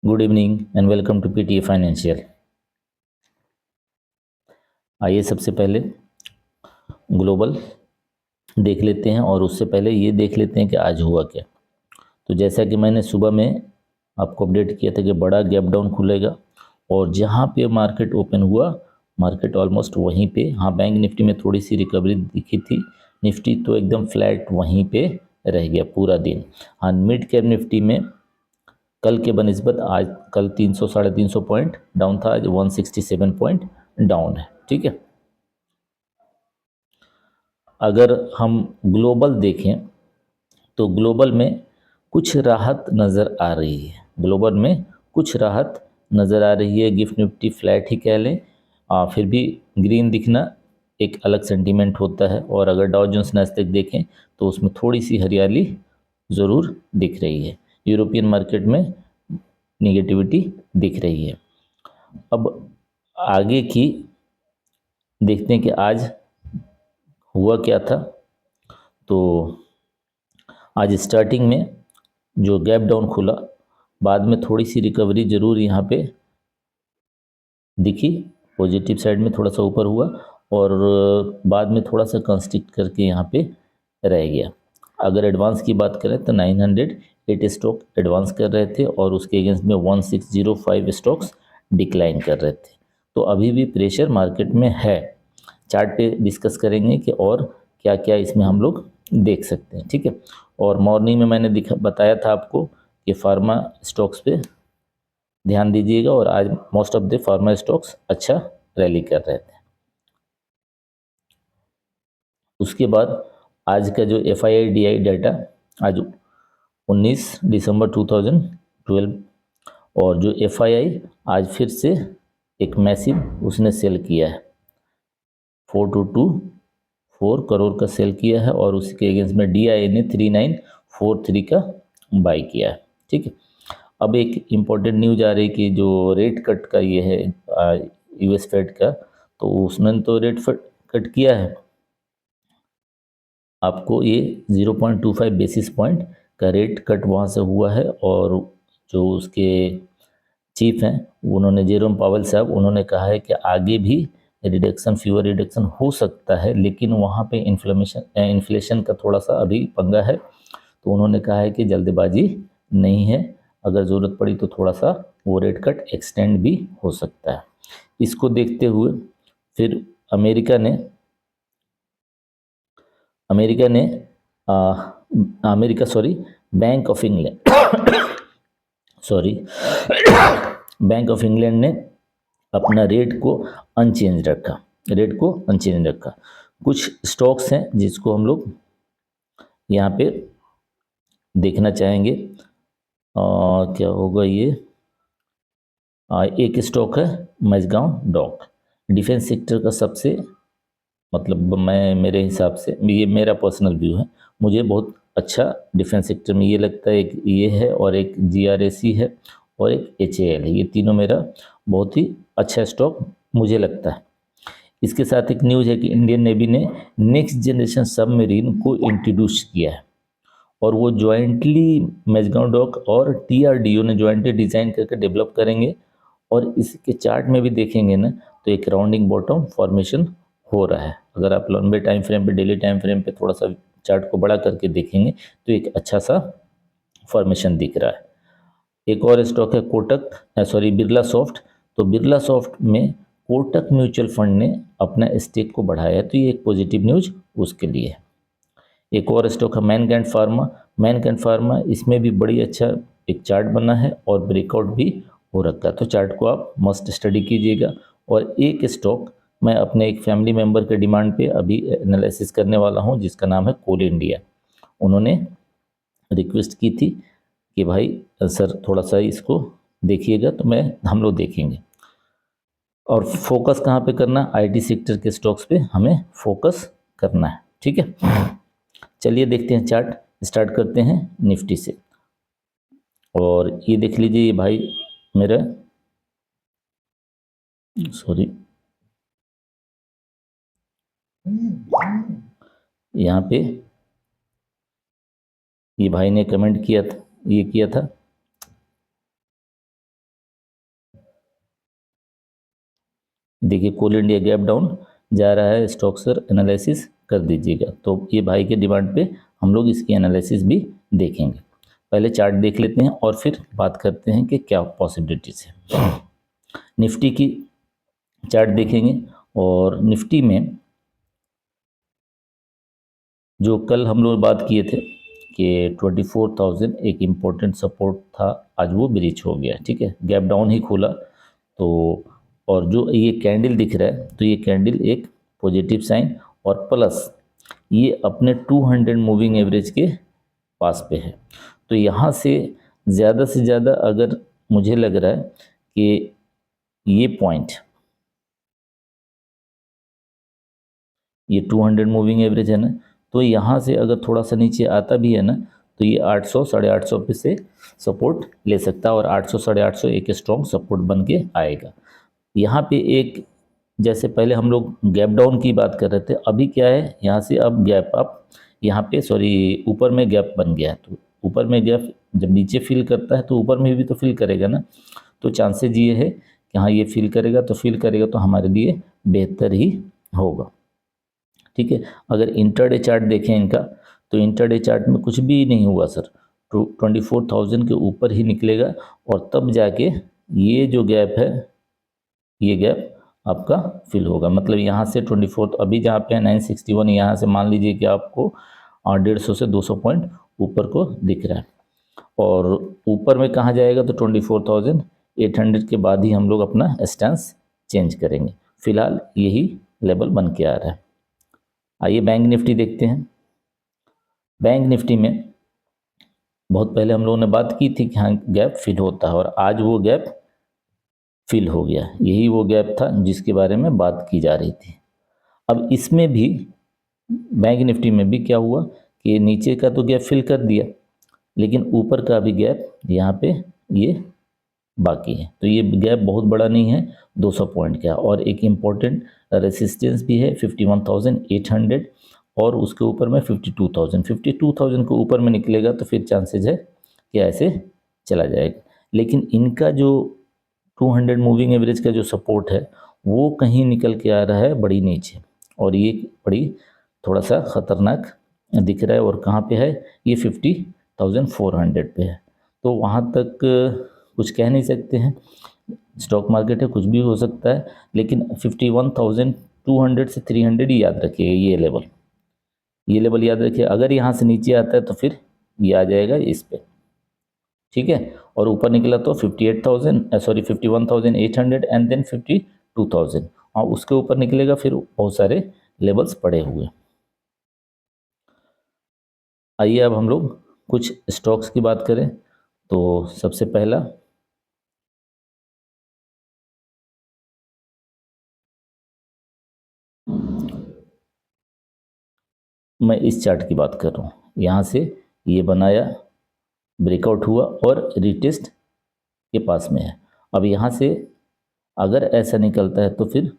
Good evening and welcome to PTA financial. आइए सबसे पहले ग्लोबल देख लेते हैं और उससे पहले ये देख लेते हैं कि आज हुआ क्या। तो जैसा कि मैंने सुबह में आपको अपडेट किया था कि बड़ा गैप डाउन खुलेगा और जहाँ पे मार्केट ओपन हुआ मार्केट ऑलमोस्ट वहीं पे, हाँ बैंक निफ्टी में थोड़ी सी रिकवरी दिखी थी, निफ्टी तो एकदम फ्लैट वहीं पे रह गया पूरा दिन। हाँ मिड कैप निफ्टी में कल के बनिस्बत आज कल 300 साढ़े 300 पॉइंट डाउन था, आज 167 पॉइंट डाउन है। ठीक है, अगर हम ग्लोबल देखें तो ग्लोबल में कुछ राहत नज़र आ रही है। ग्लोबल में कुछ राहत नज़र आ रही है। गिफ्ट निफ्टी फ्लैट ही कह लें, फिर भी ग्रीन दिखना एक अलग सेंटीमेंट होता है। और अगर डाउ जोन्स नैस्डैक देखें तो उसमें थोड़ी सी हरियाली ज़रूर दिख रही है। यूरोपियन मार्केट में निगेटिविटी दिख रही है। अब आगे की देखते हैं कि आज हुआ क्या था। तो आज स्टार्टिंग में जो गैप डाउन खुला, बाद में थोड़ी सी रिकवरी ज़रूर यहाँ पे दिखी, पॉजिटिव साइड में थोड़ा सा ऊपर हुआ और बाद में थोड़ा सा कंस्ट्रिक्ट करके यहाँ पे रह गया। अगर एडवांस की बात करें तो 908 स्टॉक एडवांस कर रहे थे और उसके अगेंस्ट में 1605 स्टॉक्स डिक्लाइन कर रहे थे। तो अभी भी प्रेशर मार्केट में है। चार्ट पे डिस्कस करेंगे कि और क्या क्या इसमें हम लोग देख सकते हैं। ठीक है, और मॉर्निंग में मैंने बताया था आपको कि फार्मा स्टॉक्स पे ध्यान दीजिएगा और आज most of the pharma stocks अच्छा रैली कर रहे थे। उसके बाद आज का जो FII-DI डाटा आज 19 दिसंबर 2012, और जो FII आज फिर से एक मैसिव उसने सेल किया है, 4224 करोड़ का सेल किया है और उसके अगेंस्ट में DIA ने 3943 का बाई किया है। ठीक है, अब एक इम्पॉर्टेंट न्यूज आ रही कि जो रेट कट का ये है US फेड का, तो उसने तो रेट कट किया है। आपको ये 0.25 बेसिस पॉइंट का रेट कट वहाँ से हुआ है और जो उसके चीफ हैं उन्होंने जेरोम पावेल साहब उन्होंने कहा है कि आगे भी रिडक्शन फ्यूअर रिडक्शन हो सकता है, लेकिन वहाँ पे इन्फ्लेशन का थोड़ा सा अभी पंगा है। तो उन्होंने कहा है कि जल्दबाजी नहीं है, अगर ज़रूरत पड़ी तो थोड़ा सा वो रेट कट एक्सटेंड भी हो सकता है। इसको देखते हुए फिर bank of England sorry bank of England ने अपना रेट को अनचेंज रखा। कुछ स्टॉक्स हैं जिसको हम लोग यहाँ पे देखना चाहेंगे। क्या होगा ये, एक स्टॉक है मझगांव डॉक, डिफेंस सेक्टर का सबसे, मतलब मैं मेरे हिसाब से, ये मेरा पर्सनल व्यू है, मुझे बहुत अच्छा डिफेंस सेक्टर में ये लगता है। एक ये है और एक GRAC है और एक HAL है, ये तीनों मेरा बहुत ही अच्छा स्टॉक मुझे लगता है। इसके साथ एक न्यूज़ है कि इंडियन नेवी ने नेक्स्ट जनरेशन सबमरीन को इंट्रोड्यूस किया है और वो जॉइंटली मैजगांव डॉक और TRDO ने जॉइंटली डिज़ाइन करके डेवलप करेंगे। और इसके चार्ट में भी देखेंगे ना तो एक राउंडिंग बॉटम फॉर्मेशन हो रहा है। अगर आप लंबे टाइम फ्रेम पे, डेली टाइम फ्रेम पे थोड़ा सा चार्ट को बड़ा करके देखेंगे तो एक अच्छा सा फॉर्मेशन दिख रहा है। एक और स्टॉक है बिरला सॉफ्ट। तो बिरला सॉफ्ट में कोटक म्यूचुअल फंड ने अपना स्टेक को बढ़ाया है, तो ये एक पॉजिटिव न्यूज उसके लिए है। एक और स्टॉक है मैनकाइंड फार्मा, इसमें भी बड़ी अच्छा एक चार्ट बना है और ब्रेकआउट भी हो रखा है, तो चार्ट को आप मस्ट स्टडी कीजिएगा। और एक स्टॉक मैं अपने एक फैमिली मेंबर के डिमांड पे अभी एनालिसिस करने वाला हूं जिसका नाम है कोल इंडिया। उन्होंने रिक्वेस्ट की थी कि भाई सर थोड़ा सा इसको देखिएगा, तो हम लोग देखेंगे। और फोकस कहाँ पे करना, IT सेक्टर के स्टॉक्स पे हमें फोकस करना है। ठीक है, चलिए देखते हैं चार्ट, स्टार्ट करते हैं निफ्टी से। और ये देख लीजिए, ये भाई मेरा सॉरी यहाँ पे ये भाई ने कमेंट किया था, ये किया था देखिए कोल इंडिया गैप डाउन जा रहा है, स्टॉक सर एनालिसिस कर दीजिएगा। तो ये भाई के डिमांड पे हम लोग इसकी एनालिसिस भी देखेंगे। पहले चार्ट देख लेते हैं और फिर बात करते हैं कि क्या पॉसिबिलिटीज है। निफ्टी की चार्ट देखेंगे और निफ्टी में जो कल हम लोग बात किए थे कि 24,000 एक इम्पोर्टेंट सपोर्ट था, आज वो ब्रीच हो गया। ठीक है, गैप डाउन ही खोला। तो और जो ये कैंडल दिख रहा है, तो ये कैंडल एक पॉजिटिव साइन और प्लस ये अपने 200 मूविंग एवरेज के पास पे है। तो यहाँ से ज़्यादा अगर मुझे लग रहा है कि ये पॉइंट, ये 200 मूविंग एवरेज है ना, तो यहाँ से अगर थोड़ा सा नीचे आता भी है ना, तो ये 800 850 पे से सपोर्ट ले सकता है और 800 850 एक स्ट्रॉन्ग सपोर्ट बन के आएगा। यहाँ पे एक, जैसे पहले हम लोग गैप डाउन की बात कर रहे थे, अभी क्या है, यहाँ से अब गैप अप, यहाँ पे सॉरी ऊपर में गैप बन गया है। तो ऊपर में गैप जब नीचे फिल करता है तो ऊपर में भी तो फिल करेगा ना। तो चांसेज ये है कि हाँ ये फिल करेगा, तो हमारे लिए बेहतर ही होगा। ठीक है, अगर इंटरडे चार्ट देखें इनका, तो इंटरडे चार्ट में कुछ भी नहीं हुआ सर, 24,000 के ऊपर ही निकलेगा और तब जाके ये जो गैप है, ये गैप आपका फिल होगा। मतलब यहाँ से 24 अभी जहाँ पे है 961, यहाँ से मान लीजिए कि आपको 150 से 200 पॉइंट ऊपर को दिख रहा है और ऊपर में कहाँ जाएगा, तो 24,800 के बाद ही हम लोग अपना स्टैंस चेंज करेंगे। फिलहाल यही लेवल बन के आ रहा है। आइए बैंक निफ्टी देखते हैं। बैंक निफ्टी में बहुत पहले हम लोगों ने बात की थी कि हाँ गैप फिल होता है और आज वो गैप फिल हो गया। यही वो गैप था जिसके बारे में बात की जा रही थी। अब इसमें भी बैंक निफ्टी में भी क्या हुआ कि नीचे का तो गैप फिल कर दिया, लेकिन ऊपर का भी गैप यहाँ पे ये बाकी है। तो ये गैप बहुत बड़ा नहीं है, 200 पॉइंट का, और एक इम्पॉर्टेंट रेसिस्टेंस भी है 51,800 और उसके ऊपर में 52,000 के ऊपर में निकलेगा तो फिर चांसेज है कि ऐसे चला जाएगा। लेकिन इनका जो 200 मूविंग एवरेज का जो सपोर्ट है वो कहीं निकल के आ रहा है बड़ी नीचे, और ये बड़ी थोड़ा सा ख़तरनाक दिख रहा है। और कहाँ पे है, ये 50,400 पे है। तो वहाँ तक कुछ कह नहीं सकते हैं, स्टॉक मार्केट है, कुछ भी हो सकता है, लेकिन 51,200 से 300 ही याद रखिए। ये लेवल याद रखिए। अगर यहाँ से नीचे आता है तो फिर ये आ जाएगा इस पे। ठीक है, और ऊपर निकला तो 51,800 एंड देन 52,000, और उसके ऊपर निकलेगा फिर बहुत सारे लेवल्स पड़े हुए। आइए अब हम लोग कुछ स्टॉक्स की बात करें। तो सबसे पहला मैं इस चार्ट की बात कर रहा हूँ। यहाँ से ये बनाया, ब्रेकआउट हुआ और रिटेस्ट के पास में है। अब यहाँ से अगर ऐसा निकलता है तो फिर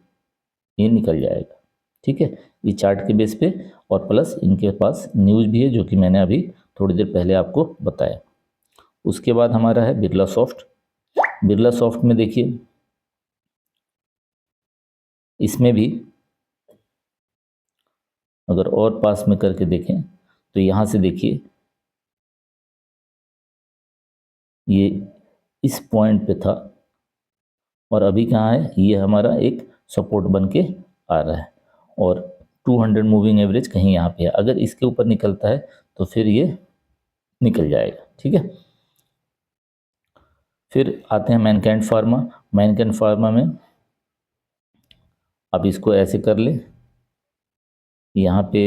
ये निकल जाएगा। ठीक है, ये चार्ट के बेस पे, और प्लस इनके पास न्यूज़ भी है जो कि मैंने अभी थोड़ी देर पहले आपको बताया। उसके बाद हमारा है बिरला सॉफ्ट। बिरला सॉफ्ट में देखिए, इसमें भी अगर और पास में करके देखें तो यहाँ से देखिए ये इस पॉइंट पे था और अभी कहाँ है, ये हमारा एक सपोर्ट बन के आ रहा है और 200 मूविंग एवरेज कहीं यहाँ पे है। अगर इसके ऊपर निकलता है तो फिर ये निकल जाएगा। ठीक है, फिर आते हैं मैनकाइंड फार्मा। मैनकाइंड फार्मा में आप इसको ऐसे कर ले, यहाँ पे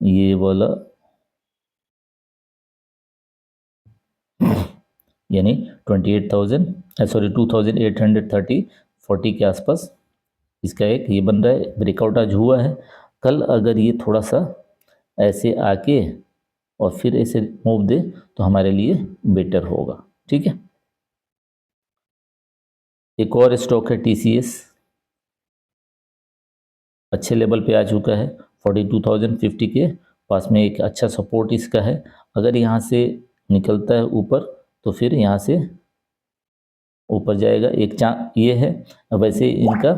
ये वाला यानी 28,830 के आसपास इसका एक ये बन रहा है। ब्रेकआउट आज हुआ है। कल अगर ये थोड़ा सा ऐसे आके और फिर ऐसे मूव दे तो हमारे लिए बेटर होगा। ठीक है, एक और स्टॉक है TCS, अच्छे लेवल पे आ चुका है। 42,050 के पास में एक अच्छा सपोर्ट इसका है। अगर यहाँ से निकलता है ऊपर तो फिर यहाँ से ऊपर जाएगा, एक चांस ये है। वैसे इनका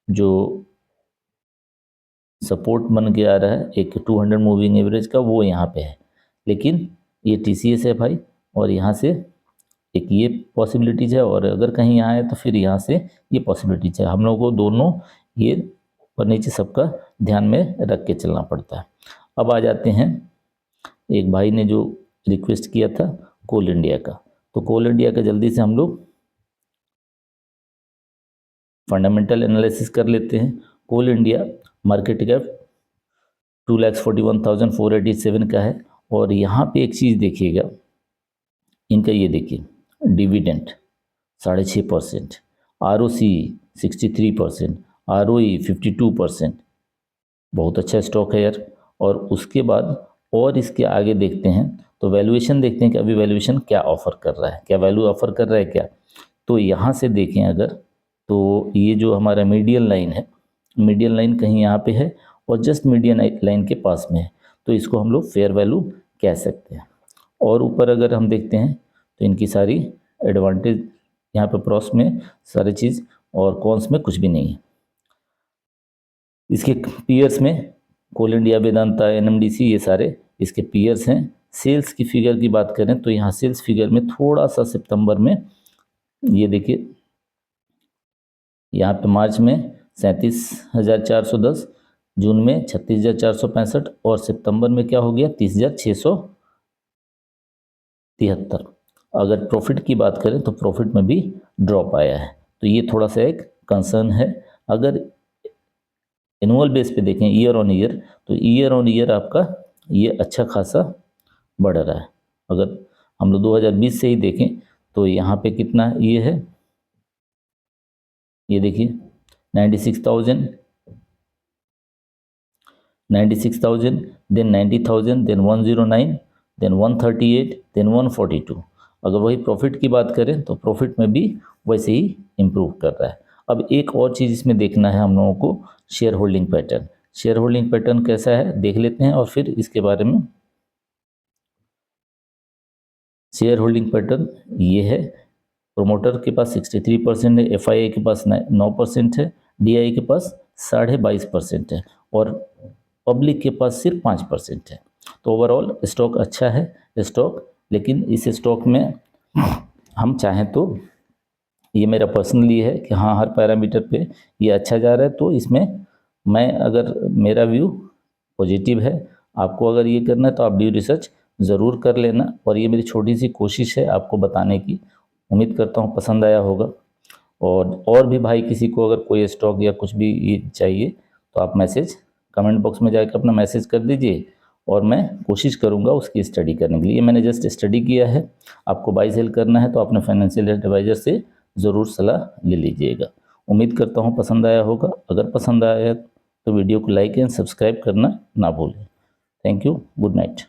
जो सपोर्ट बन के आ रहा है एक 200 मूविंग एवरेज का, वो यहाँ पे है, लेकिन ये TCS है भाई, और यहाँ से एक ये पॉसिबिलिटीज है, और अगर कहीं यहाँ है तो फिर यहाँ से ये पॉसिबिलिटीज है। हम लोगों को दोनों ये और नीचे सबका ध्यान में रख के चलना पड़ता है। अब आ जाते हैं, एक भाई ने जो रिक्वेस्ट किया था कोल इंडिया का, तो कोल इंडिया का जल्दी से हम लोग फंडामेंटल एनालिसिस कर लेते हैं। कोल इंडिया मार्केट कैप 2,41,487 का है, और यहाँ पे एक चीज़ देखिएगा, इनका ये देखिए डिविडेंड 6.5%, ROCE 63%, ROE 52%, बहुत अच्छा स्टॉक है यार। और उसके बाद और इसके आगे देखते हैं तो वैल्यूएशन देखते हैं कि अभी वैल्यूएशन क्या ऑफर कर रहा है, क्या वैल्यू ऑफर कर रहा है क्या। तो यहाँ से देखें अगर, तो ये जो हमारा मीडियन लाइन है, मीडियन लाइन कहीं यहाँ पे है और जस्ट मीडियन लाइन के पास में है, तो इसको हम लोग फेयर वैल्यू कह सकते हैं। और ऊपर अगर हम देखते हैं तो इनकी सारी एडवांटेज यहाँ पे प्रोस में सारी चीज़, और कॉन्स में कुछ भी नहीं है। इसके पीयर्स में कोल इंडिया, वेदांता, NMDC, ये सारे इसके पीयर्स हैं। सेल्स की फिगर की बात करें तो यहाँ सेल्स फिगर में थोड़ा सा सितंबर में, ये देखिए यहाँ पे मार्च में 37,410, जून में 36,465, और सितंबर में क्या हो गया 30,673। अगर प्रॉफिट की बात करें तो प्रॉफिट में भी ड्रॉप आया है, तो ये थोड़ा सा एक कंसर्न है। अगर एनुअल बेस पे देखें ईयर ऑन ईयर, तो ईयर ऑन ईयर आपका ये अच्छा खासा बढ़ रहा है। अगर हम लोग 2020 से ही देखें तो यहाँ पे कितना ये है, ये देखिए 96,000, देन 90,000, देन 109, देन 138, देन 142। अगर वही प्रॉफिट की बात करें तो प्रॉफिट में भी वैसे ही इम्प्रूव कर रहा है। अब एक और चीज़ इसमें देखना है हम लोगों को, share holding pattern. Share holding pattern कैसा है देख लेते हैं और फिर इसके बारे में। शेयर होल्डिंग पैटर्न ये है, प्रोमोटर के पास 63% है, FII के पास 9% है, DI के पास 22.5% है, और पब्लिक के पास सिर्फ 5% है। तो ओवरऑल स्टॉक अच्छा है स्टॉक, लेकिन इस स्टॉक में हम चाहें तो, ये मेरा पर्सनली है कि हाँ हर पैरामीटर पे ये अच्छा जा रहा है, तो इसमें मैं, अगर मेरा व्यू पॉजिटिव है। आपको अगर ये करना है तो आप ड्यू रिसर्च ज़रूर कर लेना, और ये मेरी छोटी सी कोशिश है आपको बताने की। उम्मीद करता हूँ पसंद आया होगा। और भी भाई किसी को अगर कोई स्टॉक या कुछ भी ये चाहिए तो आप मैसेज कमेंट बॉक्स में जाकर अपना मैसेज कर दीजिए, और मैं कोशिश करूंगा उसकी स्टडी करने के लिए। मैंने जस्ट स्टडी किया है, आपको बाई सेल करना है तो अपने फाइनेंशियल एडवाइज़र से ज़रूर सलाह ले लीजिएगा। उम्मीद करता हूँ पसंद आया होगा। अगर पसंद आया तो वीडियो को लाइक एंड सब्सक्राइब करना ना भूलें। Thank you, good night.